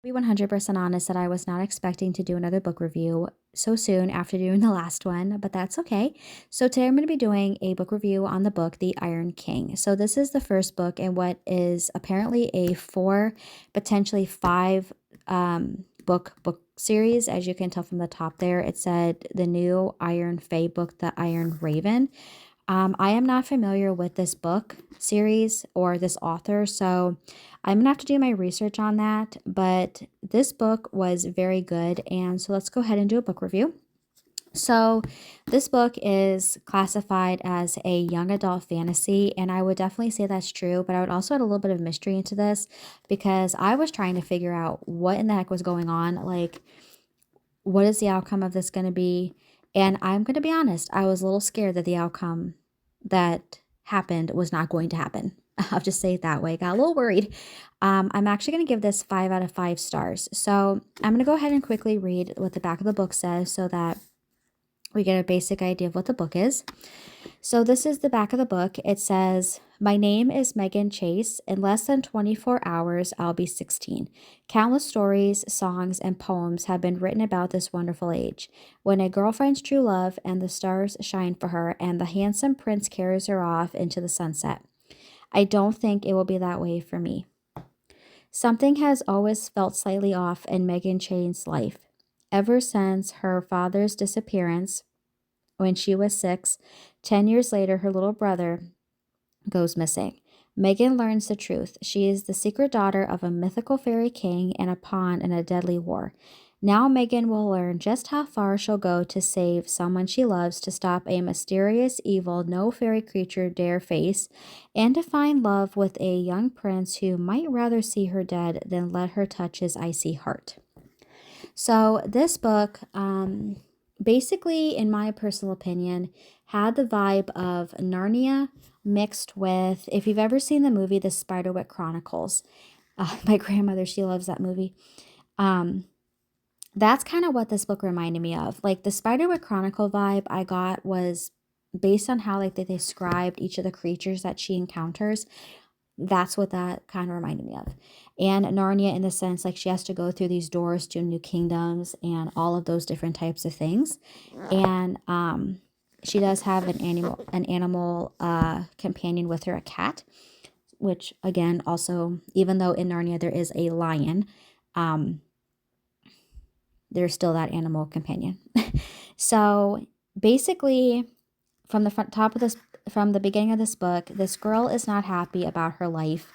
Be 100% honest that I was not expecting to do another book review so soon after doing the last one, but that's okay. So today I'm going to be doing a book review on the book The Iron King. So this is the first book in what is apparently a four, potentially five book series. As you can tell from the top there, it said the new Iron Fae book, The Iron Raven. I am not familiar with this book series or this author, so I'm gonna have to do my research on that. But this book was very good, and so let's go ahead and do a book review. So, this book is classified as a young adult fantasy, and I would definitely say that's true, but I would also add a little bit of mystery into this because I was trying to figure out what in the heck was going on. Like, what is the outcome of this going to be? And I'm going to be honest, I was a little scared that the outcome that happened was not going to happen. I'll just say it that way. Got a little worried. I'm actually going to give this 5 out of 5 stars. So I'm going to go ahead and quickly read what the back of the book says so that we get a basic idea of what the book is. So this is the back of the book. It says, "My name is Megan Chase. In less than 24 hours, I'll be 16. Countless stories, songs, and poems have been written about this wonderful age. When a girl finds true love and the stars shine for her and the handsome prince carries her off into the sunset. I don't think it will be that way for me. Something has always felt slightly off in Megan Chase's life. Ever since her father's disappearance when she was 6, 10 years later, her little brother goes missing. Megan learns the truth. She is the secret daughter of a mythical fairy king and a pawn in a deadly war. Now Megan will learn just how far she'll go to save someone she loves, to stop a mysterious evil no fairy creature dare face, and to find love with a young prince who might rather see her dead than let her touch his icy heart." So this book, basically, in my personal opinion, had the vibe of Narnia mixed with, if you've ever seen the movie The Spiderwick Chronicles, my grandmother, she loves that movie. Um, that's kind of what this book reminded me of. Like the Spiderwick Chronicle vibe I got was based on how like they described each of the creatures that she encounters. That's what that kind of reminded me of. And Narnia, in the sense, like she has to go through these doors to new kingdoms and all of those different types of things. And she does have an animal companion with her, a cat, which again, also, even though in Narnia there is a lion, um, there's still that animal companion. So basically, from the front top of this, from the beginning of this book, this girl is not happy about her life.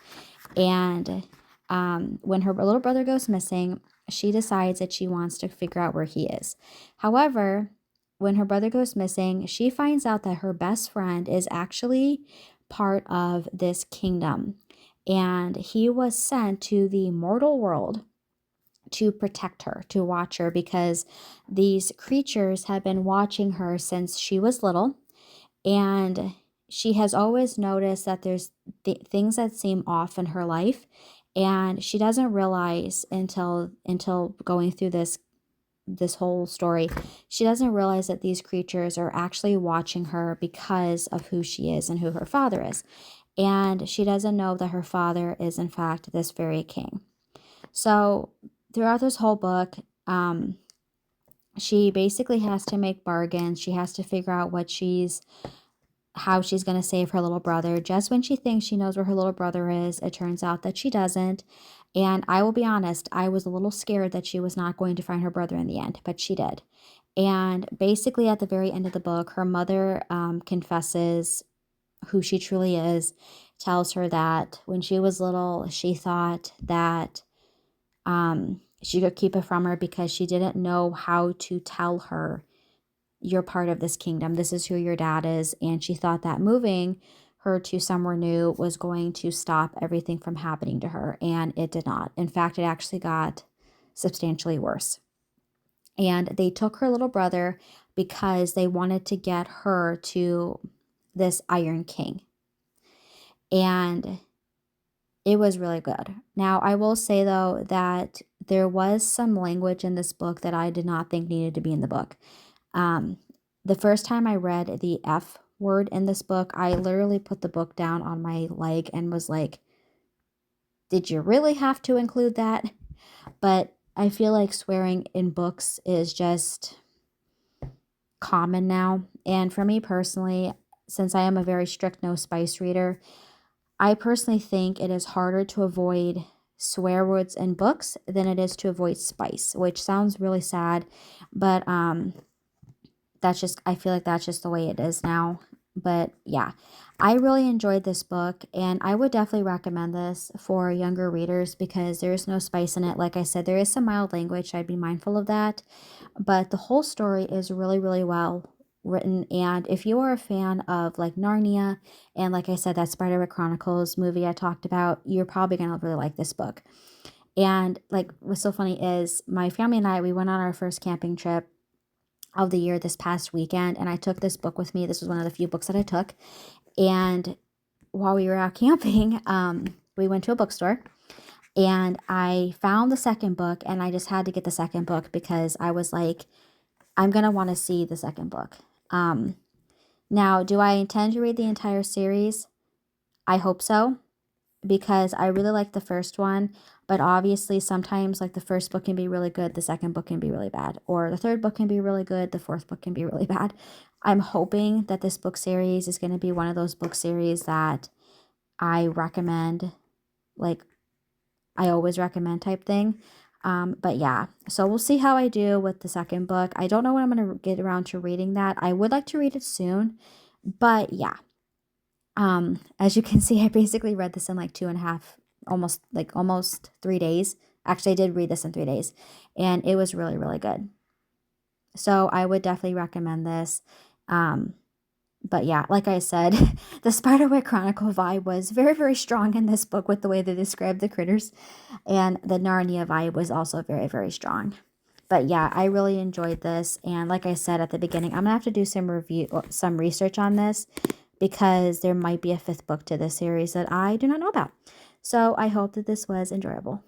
And when her little brother goes missing, she decides that she wants to figure out where he is. However, when her brother goes missing, she finds out that her best friend is actually part of this kingdom. And he was sent to the mortal world to protect her, to watch her, because these creatures have been watching her since she was little. And she has always noticed that there's things that seem off in her life, and she doesn't realize until going through this whole story, she doesn't realize that these creatures are actually watching her because of who she is and who her father is. And she doesn't know that her father is in fact this fairy king. So throughout this whole book, she basically has to make bargains. She has to figure out how she's going to save her little brother. Just when she thinks she knows where her little brother is, it turns out that she doesn't. And I will be honest, I was a little scared that she was not going to find her brother in the end, but she did. And basically, at the very end of the book, her mother confesses who she truly is, tells her that when she was little, she thought that she could keep it from her because she didn't know how to tell her, "You're part of this kingdom. This is who your dad is." And she thought that moving her to somewhere new was going to stop everything from happening to her. And it did not. In fact, it actually got substantially worse. And they took her little brother because they wanted to get her to this Iron King. And it was really good. Now, I will say though that there was some language in this book that I did not think needed to be in the book. Um, the first time I read the F word in this book, I literally put the book down on my leg and was like, "Did you really have to include that?" but I feel like swearing in books is just common now. And for me personally, since I am a very strict no spice reader, I personally think it is harder to avoid swear words in books than it is to avoid spice, which sounds really sad, but that's just, I feel like that's just the way it is now. But yeah, I really enjoyed this book and I would definitely recommend this for younger readers because there is no spice in it. Like I said, there is some mild language. I'd be mindful of that. But the whole story is really, really well written. And if you are a fan of like Narnia and like I said, that Spiderwick Chronicles movie I talked about, you're probably going to really like this book. And like what's so funny is my family and I, we went on our first camping trip of the year this past weekend and I took this book with me. This was one of the few books that I took. And while we were out camping, we went to a bookstore and I found the second book and I just had to get the second book because I was like, I'm going to want to see the second book. Um, Now, do I intend to read the entire series? I hope so because I really like the first one, but obviously sometimes like the first book can be really good, the second book can be really bad, or the third book can be really good, the fourth book can be really bad. I'm hoping that this book series is going to be one of those book series that I recommend, like I always recommend type thing. But yeah, so we'll see how I do with the second book. I don't know when I'm going to get around to reading that. I would like to read it soon, but yeah, as you can see, I basically read this in like 2.5, almost 3 days. Actually, I did read this in 3 days, and it was really, really good. So I would definitely recommend this. Um, but yeah, like I said, the Spiderwick Chronicle vibe was very, very strong in this book with the way they described the critters, and the Narnia vibe was also very, very strong. But yeah, I really enjoyed this, and like I said at the beginning, I'm gonna have to do some research on this because there might be a fifth book to this series that I do not know about. So I hope that this was enjoyable.